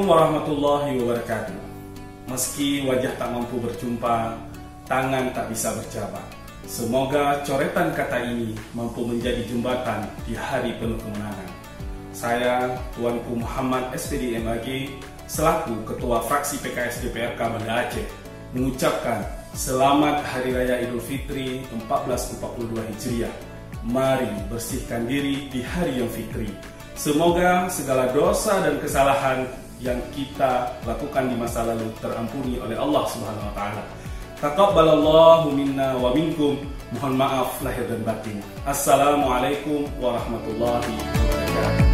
warahmatullahi wabarakatuh. Meski wajah tak mampu berjumpa, tangan tak bisa berjabat. Semoga coretan kata ini mampu menjadi jembatan di hari penuh kemenangan. Saya, Tuanku Muhammad SPD MAG, selaku Ketua Fraksi PKS DPRK Banda Aceh, mengucapkan Selamat Hari Raya Idul Fitri 1442 Hijriah. Mari bersihkan diri di hari yang fitri. Semoga segala dosa dan kesalahan yang kita lakukan di masa lalu terampuni oleh Allah Subhanahu wa taala. Taqabbalallahu minna wa minkum. Mohon maaf lahir dan batin. Assalamualaikum warahmatullahi wabarakatuh.